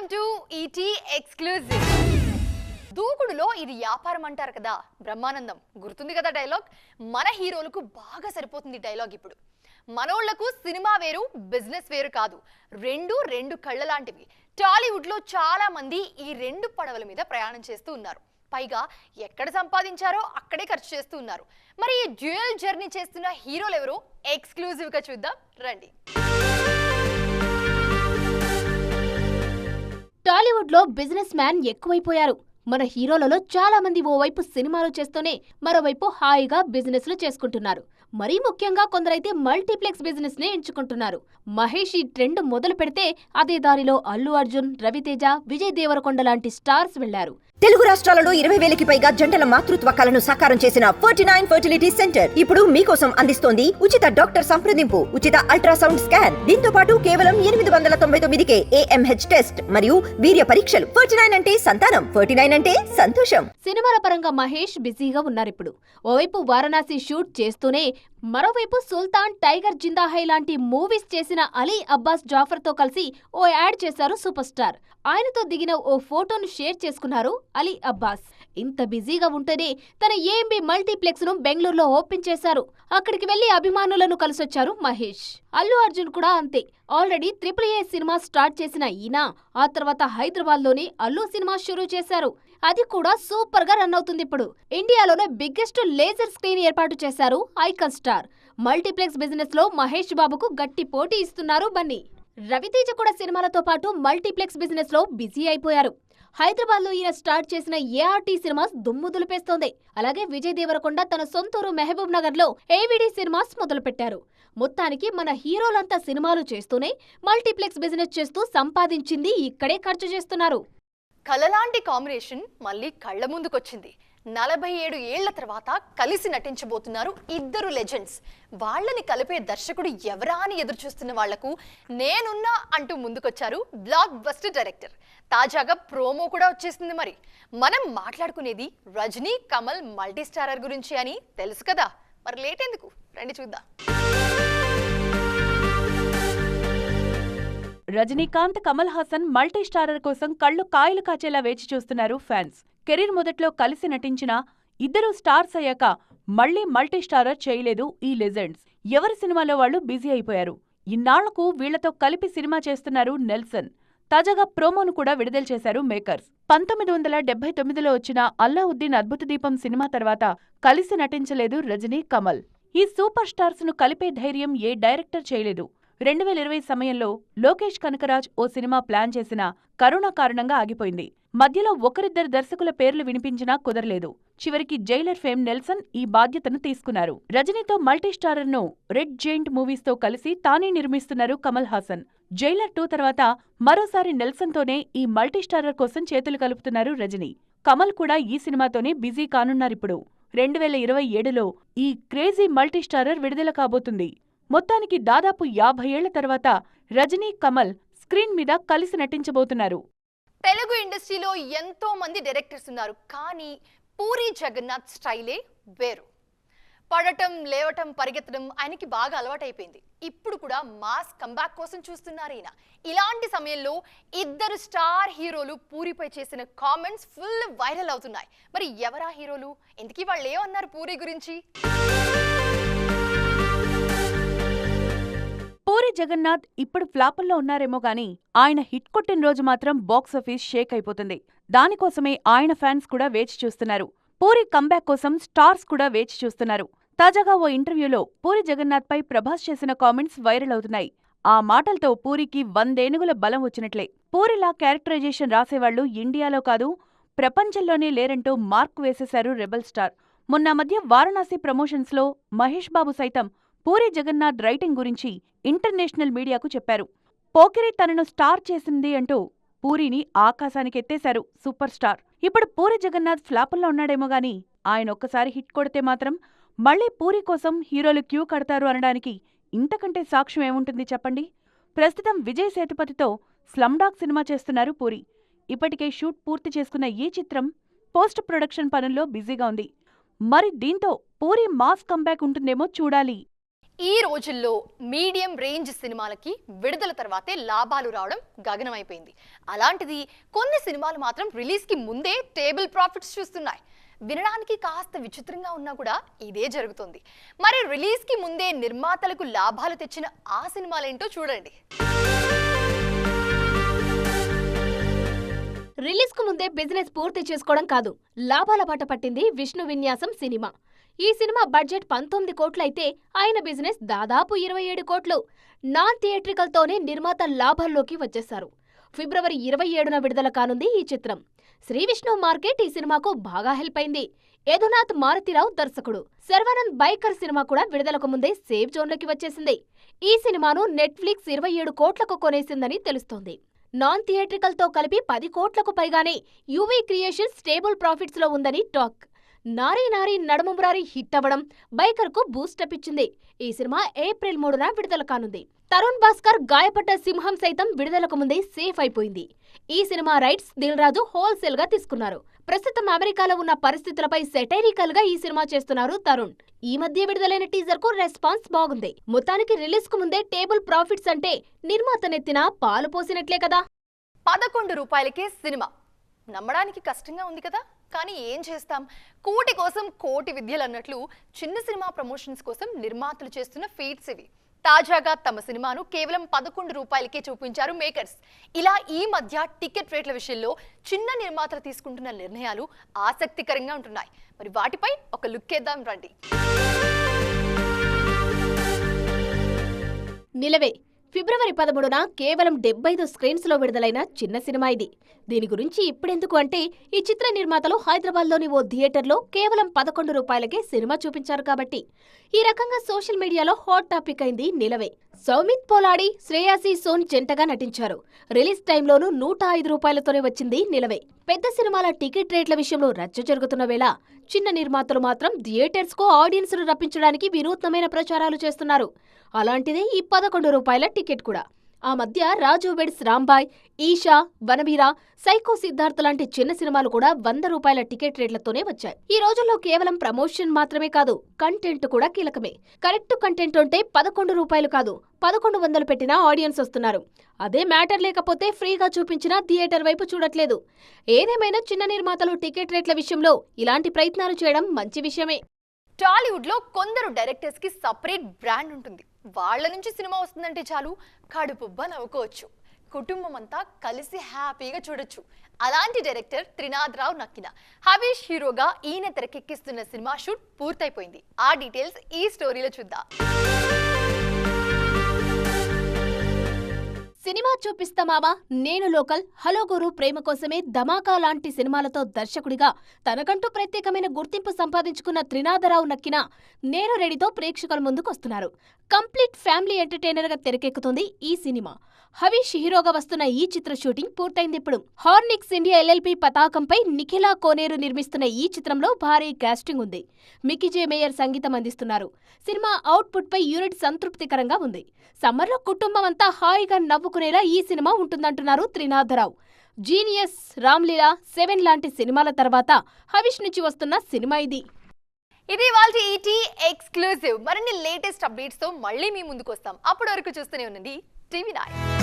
Welcome to ET exclusive. దూకుడులో ఇది వ్యాపారం అంటారు కదా, బ్రహ్మానందం గుర్తుంది కదా డైలాగ్. మన హీరోలకు బాగా సరిపోతుంది డైలాగ్. ఇప్పుడు మనోళ్లకు సినిమా వేరు, బిజినెస్ వేరు కాదు, రెండు కళ్ళ లాంటివి. టాలీవుడ్ లో చాలా మంది ఈ రెండు పడవల మీద ప్రయాణం చేస్తూ ఉన్నారు. పైగా ఎక్కడ సంపాదించారో అక్కడే ఖర్చు చేస్తూ ఉన్నారు. మరి ఈ డ్యూయల్ జర్నీ చేస్తున్న హీరోలు ఎవరో ఎక్స్క్లూజివ్ గా చూద్దాం రండి. టాలీవుడ్ లో బిజినెస్ మ్యాన్ ఎక్కువైపోయారు. మన హీరోలలో చాలా మంది ఓవైపు సినిమాలు చేస్తూనే మరోవైపు హాయిగా బిజినెస్ లు చేసుకుంటున్నారు. మరీ ముఖ్యంగా కొందరైతే మల్టీప్లెక్స్ బిజినెస్ నే ఎంచుకుంటున్నారు. మహేష్ ఈ ట్రెండ్ మొదలు పెడితే అదే దారిలో అల్లు అర్జున్, రవితేజ, విజయ్ దేవరకొండ లాంటి స్టార్స్ వెళ్లారు. తెలుగు రాష్ట్రాలలో 20,000కి పైగా జంటల మాతృత్వ కలను సాకారం చేసిన 49 ఫర్టిలిటీ సెంటర్ ఇప్పుడు మీకోసం అందిస్తోంది ఉచిత డాక్టర్ సంప్రదింపు, ఉచిత అల్ట్రాసౌండ్ స్కాన్, దీంతో పాటు కేవలం 899కే AMH టెస్ట్ మరియు వీర్య పరీక్షలు. 49 అంటే సంతానం, 49 అంటే సంతోషం. సినిమాల పరంగా మహేష్ బిజీగా ఉన్నారిప్పుడు. ఓవైపు వారణాసి షూట్ చేస్తూనే మరోవైపు సుల్తాన్, టైగర్ జిందా హై లాంటి మూవీస్ చేసిన అలీ అబ్బాస్ జాఫర్ తో కలిసి ఓ యాడ్ చేశారు సూపర్ స్టార్. ఆయనతో దిగిన ఓ ఫోటోను షేర్ చేసుకున్నారు అలీ అబ్బాస్. ఇంత బిజీగా ఉంటేనే తన ఏఎంబీ మల్టీప్లెక్స్ ను బెంగళూరులో ఓపెన్ చేశారు. అక్కడికి వెళ్లి అభిమానులను కలిసొచ్చారు మహేష్. అల్లు అర్జున్ కూడా అంతే. ఆల్రెడీ AAA సినిమా స్టార్ట్ చేసిన ఈయన ఆ తర్వాత హైదరాబాద్ లోనే అల్లు సినిమా షురూ చేశారు. అది కూడా సూపర్ గా రన్ అవుతుంది. ఇప్పుడు ఇండియాలోనే బిగ్గెస్ట్ లేజర్ స్క్రీన్ ఏర్పాటు చేశారు ఐకాన్ స్టార్. మల్టీప్లెక్స్ బిజినెస్ లో మహేష్ బాబుకు గట్టి పోటీ ఇస్తున్నారు బన్నీ. రవితేజ కూడా సినిమాలతో పాటు మల్టీప్లెక్స్ బిజినెస్ లో బిజీ అయిపోయారు. హైదరాబాద్ లో ఈయన స్టార్ట్ చేసిన ART సినిమాస్ దుమ్ము దులిపేస్తోంది. అలాగే విజయ్ దేవరకొండ తన సొంతూరు మహబూబ్ నగర్ లో AVD సినిమాస్ మొదలుపెట్టారు. మొత్తానికి మన హీరోలంతా సినిమాలు చేస్తూనే మల్టీప్లెక్స్ బిజినెస్ చేస్తూ సంపాదించింది ఇక్కడే ఖర్చు చేస్తున్నారు. కలలాంటి కాంబినేషన్ మళ్ళీ కళ్ల ముందుకొచ్చింది. 47 ఏళ్ల తర్వాత కలిసి నటించబోతున్నారు ఇద్దరు లెజెండ్స్. వాళ్ళని కలిపే దర్శకుడు ఎవరా అని ఎదురు చూస్తున్న వాళ్లకు నేనున్నా అంటూ ముందుకొచ్చారు బ్లాక్ బస్టర్ డైరెక్టర్. తాజాగా ప్రోమో కూడా వచ్చేసింది. మరి మనం మాట్లాడుకునేది రజనీ కమల్ మల్టీ స్టారర్ గురించి అని తెలుసు కదా, మరి లేట్ ఎందుకు, రండి చూద్దాం. రజనీకాంత్, కమల్ హాసన్ మల్టీ స్టారర్ కోసం కళ్లు కాయలు కాచేలా వేచి చూస్తున్నారు ఫ్యాన్స్. కెరీర్ మొదట్లో కలిసి నటించిన ఇద్దరు స్టార్స్ అయ్యాక మళ్లీ మల్టీ స్టారర్ చేయలేదు ఈ లెజెండ్స్. ఎవరి సినిమాలో వాళ్లు బిజీ అయిపోయారు. ఇన్నాళ్లకు వీళ్లతో కలిపి సినిమా చేస్తున్నారు నెల్సన్. తాజాగా ప్రోమోను కూడా విడుదల చేశారు మేకర్స్. 1979లో వచ్చిన అల్లావుద్దీన్ అద్భుత దీపం సినిమా తర్వాత కలిసి నటించలేదు రజనీ, కమల్. ఈ సూపర్ స్టార్స్ ను కలిపే ధైర్యం ఏ డైరెక్టర్ చేయలేదు. 2020 సమయంలో లోకేష్ కనకరాజ్ ఓ సినిమా ప్లాన్ చేసినా కరోనా కారణంగా ఆగిపోయింది. మధ్యలో ఒకరిద్దరు దర్శకుల పేర్లు వినిపించినా కుదరలేదు. చివరికి జైలర్ ఫేమ్ నెల్సన్ ఈ బాధ్యతను తీసుకున్నారు. రజనీతో మల్టీ స్టారర్ ను రెడ్ జెయింట్ మూవీస్ తో కలిసి తానే నిర్మిస్తున్నారు కమల్ హాసన్. జైలర్ 2 తర్వాత మరోసారి నెల్సన్ తోనే ఈ మల్టీ స్టారర్ కోసం చేతులు కలుపుతున్నారు రజనీ. కమల్ కూడా ఈ సినిమాతోనే బిజీ కానున్నారిప్పుడు. 2027లో ఈ క్రేజీ మల్టీ స్టారర్ విడుదల కాబోతుంది. మొత్తానికి దాదాపు 50 ఏళ్ల తర్వాత రజనీ, కమల్ స్క్రీన్ మీద కలిసి నటించబోతున్నారు. తెలుగు ఇండస్ట్రీలో ఎంతో మంది డైరెక్టర్స్ ఉన్నారు, కానీ పూరి జగన్నాథ్ స్టైలే వేరు. పడటం, లేవటం, పరిగెత్తడం ఆయనకి బాగా అలవాటైపోయింది. ఇప్పుడు కూడా మాస్ కంబ్యాక్ కోసం చూస్తున్నారు ఈయన. ఇలాంటి సమయంలో ఇద్దరు స్టార్ హీరోలు పూరిపై చేసిన కామెంట్స్ ఫుల్ వైరల్ అవుతున్నాయి. మరి ఎవరా హీరోలు, ఇంతకీ వాళ్ళు ఏమన్నారు పూరి గురించి? పూరి జగన్నాథ్ ఇప్పుడు ఫ్లాపుల్లో ఉన్నారేమో గాని ఆయన హిట్ కొట్టిన రోజు మాత్రం బాక్సాఫీస్ షేక్ అయిపోతుంది. దానికోసమే ఆయన ఫ్యాన్స్ కూడా వేచి చూస్తున్నారు. పూరి కంబ్యాక్ కోసం స్టార్స్ కూడా వేచి చూస్తున్నారు. తాజాగా ఓ ఇంటర్వ్యూలో పూరి జగన్నాథ్ పై ప్రభాస్ చేసిన కామెంట్స్ వైరల్ అవుతున్నాయి. ఆ మాటలతో పూరికి 100 ఏనుగుల బలం వచ్చినట్లే. పూరిలా క్యారెక్టరైజేషన్ రాసేవాళ్లు ఇండియాలో కాదు, ప్రపంచంలోనే లేరంటూ మార్క్ వేసేశారు రెబల్ స్టార్. మొన్న మధ్య వారణాసి ప్రమోషన్స్ లో మహేష్ బాబు సైతం పూరి జగన్నాథ్ రైటింగ్ గురించి ఇంటర్నేషనల్ మీడియాకు చెప్పారు. పోకిరి తనను స్టార్ చేసింది అంటూ పూరిని ఆకాశానికెత్తేశారు సూపర్ స్టార్. ఇప్పుడు పూరి జగన్నాథ్ ఫ్లాపుల్లో ఉన్నాడేమో గాని ఆయన ఒక్కసారి హిట్ కొడితే మాత్రం మళ్లీ పూరి కోసం హీరోలు క్యూ కడతారు అనడానికి ఇంతకంటే సాక్ష్యం ఏముంటుంది చెప్పండి. ప్రస్తుతం విజయ్ సేతుపతితో స్లమ్డాగ్ సినిమా చేస్తున్నారు పూరి. ఇప్పటికే షూట్ పూర్తి చేసుకున్న ఈ చిత్రం పోస్ట్ ప్రొడక్షన్ పనుల్లో బిజీగా ఉంది. మరి దీంతో పూరి మాస్ కంబ్యాక్ ఉంటుందేమో చూడాలి. ఈ రోజుల్లో మీడియం రేంజ్ సినిమాలకి విడుదల తర్వాతే లాభాలు రావడం గగనమైపోయింది. అలాంటిది కొన్ని సినిమాలు మాత్రం రిలీజ్కి ముందే టేబుల్ ప్రాఫిట్స్ చూస్తున్నాయి. వినడానికి కాస్త విచిత్రంగా ఉన్నా కూడా ఇదే జరుగుతుంది. మరి రిలీజ్కి ముందే నిర్మాతలకు లాభాలు తెచ్చిన ఆ సినిమాలేంటో చూడండి. రిలీజ్ కు ముందే బిజినెస్ పూర్తి చేసుకోవడం కాదు, లాభాల బాట పట్టింది విష్ణు విన్యాసం సినిమా. ఈ సినిమా బడ్జెట్ 19 కోట్లయితే ఆయన బిజినెస్ దాదాపు 27 కోట్లు. నాన్ థియేట్రికల్ తోనే నిర్మాత లాభాల్లోకి వచ్చేశారు. ఫిబ్రవరి 27న విడుదల కానుంది ఈ చిత్రం. శ్రీ విష్ణు మార్కెట్ ఈ సినిమాకు బాగా హెల్ప్ అయింది. యదునాథ్ మారుతిరావు దర్శకుడు. శర్వానంద్ బైకర్ సినిమా కూడా విడుదలకు ముందే సేఫ్ జోన్లోకి వచ్చేసింది. ఈ సినిమాను నెట్ఫ్లిక్స్ 27 కోట్లకు కొనేసిందని తెలుస్తోంది. నాన్ థియేట్రికల్ తో కలిపి 10 కోట్లకు పైగానే యువి క్రియేషన్స్ స్టేబుల్ ప్రాఫిట్స్ లో ఉందని టాక్. నారీ నారీ నడుమమురారి హిట్ అవ్వడం బైకర్ కు బూస్టప్ ఇచ్చింది. ఈ సినిమా ఏప్రిల్ 3న విడుదల కానుంది. తరుణ్ భాస్కర్ గాయపడ్డ సింహం సైతం విడుదలకు ముందే సేఫ్ అయిపోయింది. ఈ cinema rights Dil Raju wholesale గా తీసుకున్నారు. ప్రస్తుతం అమెరికాలో ఉన్న పరిస్థితులపై సెటైరికల్ గా ఈ సినిమా చేస్తున్నారు తరుణ్. ఈ మధ్య విడుదలైన టీజర్ కు రెస్పాన్స్ బాగుంది. మొత్తానికి రిలీజ్ కు ముందే టేబుల్ ప్రాఫిట్స్ అంటే నిర్మాత నెత్తిన పాలు పోసినట్లే కదా. 11 రూపాయలకే సినిమా నమ్మడానికి కష్టంగా ఉంది కదా. కానీ ఏం చేస్తాం, కోటి కోసం కోటి విద్యలు అన్నట్లు చిన్న సినిమా ప్రమోషన్స్ కోసం నిర్మాతలు చేస్తున్న ఫీట్స్ ఇవి. తాజాగా తమ సినిమాను కేవలం 11 రూపాయలకే చూపించారు మేకర్స్. ఇలా ఈ మధ్య టికెట్ రేట్ల విషయంలో చిన్న నిర్మాతలు తీసుకుంటున్న నిర్ణయాలు ఆసక్తికరంగా ఉంటున్నాయి. మరి వాటిపై ఒక లుక్ వేద్దాం రండి. నిలవే ఫిబ్రవరి 13న కేవలం 75 స్క్రీన్స్ లో విడుదలైన చిన్న సినిమా ఇది. దీని గురించి ఇప్పుడెందుకు అంటే, ఈ చిత్ర నిర్మాతలు హైదరాబాద్లోని ఓ థియేటర్లో కేవలం 11 రూపాయలకే సినిమా చూపించారు కాబట్టి. ఈ రకంగా సోషల్ మీడియాలో హాట్ టాపిక్ అయింది నిలవే. సౌమిత్ పోలాడి, శ్రేయాసి సోన్ జంటగా నటించారు. రిలీజ్ టైంలోనూ 105 రూపాయలతోనే వచ్చింది నిలవే. పెద్ద సినిమాల టికెట్ రేట్ల విషయంలో రచ్చ జరుగుతున్న వేళ చిన్న నిర్మాతలు మాత్రం థియేటర్స్ కు ఆడియన్స్ ను రప్పించడానికి వినూత్నమైన ప్రచారాలు చేస్తున్నారు. అలాంటిదే ఈ 11 రూపాయల టికెట్ కూడా. ఆ మధ్య రాజు వెడ్స్ రాంబాయ్, ఈషా, వనబీరా, సైకో సిద్ధార్థ్ లాంటి చిన్న సినిమాలు కూడా 100 రూపాయల టికెట్ రేట్లతోనే వచ్చాయి. ఈ రోజుల్లో కేవలం ప్రమోషన్ మాత్రమే కాదు, కంటెంట్ కూడా కీలకమే. కరెక్ట్ కంటెంట్ ఉంటే 11 రూపాయలు కాదు 1100 పెట్టినా ఆడియన్స్ వస్తున్నారు. అదే మ్యాటర్ లేకపోతే ఫ్రీగా చూపించినా థియేటర్ వైపు చూడట్లేదు. ఏదేమైనా చిన్న నిర్మాతలు టికెట్ రేట్ల విషయంలో ఇలాంటి ప్రయత్నాలు చేయడం మంచి విషయమే. టాలీవుడ్ లో కొందరు డైరెక్టర్స్ కి సపరేట్ బ్రాండ్ ఉంటుంది. వాళ్ళ నుంచి సినిమా వస్తుందంటే చాలు కడుపుబ్బ నవ్వుకోవచ్చు. కుటుంబం అంతా కలిసి హ్యాపీగా చూడొచ్చు. అలాంటి డైరెక్టర్ త్రినాథ్ రావు నక్కిన. హవీష్ హీరోగా ఈయన తెరకెక్కిస్తున్న సినిమా షూట్ పూర్తయిపోయింది. ఆ డీటెయిల్స్ ఈ స్టోరీలో చూద్దాం. సినిమా చూపిస్తామావా, నేను లోకల్, హలో గురు, ప్రేమ కోసమే, ధమాకా లాంటి సినిమాలతో దర్శకుడిగా తనకంటూ ప్రత్యేకమైన గుర్తింపు సంపాదించుకున్న త్రినాథరావు నక్కిన నేను రెడీతో ప్రేక్షకుల ముందుకొస్తున్నారు. కంప్లీట్ ఫ్యామిలీ ఎంటర్టైనర్ గా తెరకెక్కుతుంది ఈ సినిమా. హవీష్ హీరోగా వస్తున్న ఈ చిత్ర షూటింగ్ పూర్తయింది ఇప్పుడు. హార్నిక్స్ ఇండియా LLP పతాకంపై నిఖిలా కోనేరు నిర్మిస్తున్న ఈ చిత్రంలో భారీ కాస్టింగ్ ఉంది. మికీ జే మేయర్ సంగీతం అందిస్తున్నారు. సినిమా అవుట్పుట్ పై యూనిట్ సంతృప్తికరంగా ఉంది. సమ్మర్లో కుటుంబం అంతా హాయిగా నవ్వుకునేలా ఈ సినిమా ఉంటుందంటున్నారు త్రినాథరావు. జీనియస్, రామ్లీలా, 7 లాంటి సినిమాల తర్వాత హవీష్ నుంచి వస్తున్న సినిమా ఇది. ఇది వాళ్ళ ఈటీ ఎక్స్క్లూజివ్. మరిన్ని లేటెస్ట్ అప్డేట్స్ తో మళ్ళీ మీ ముందుకు వస్తాం. అప్పటి వరకు చూస్తూనే ఉండండి TV9.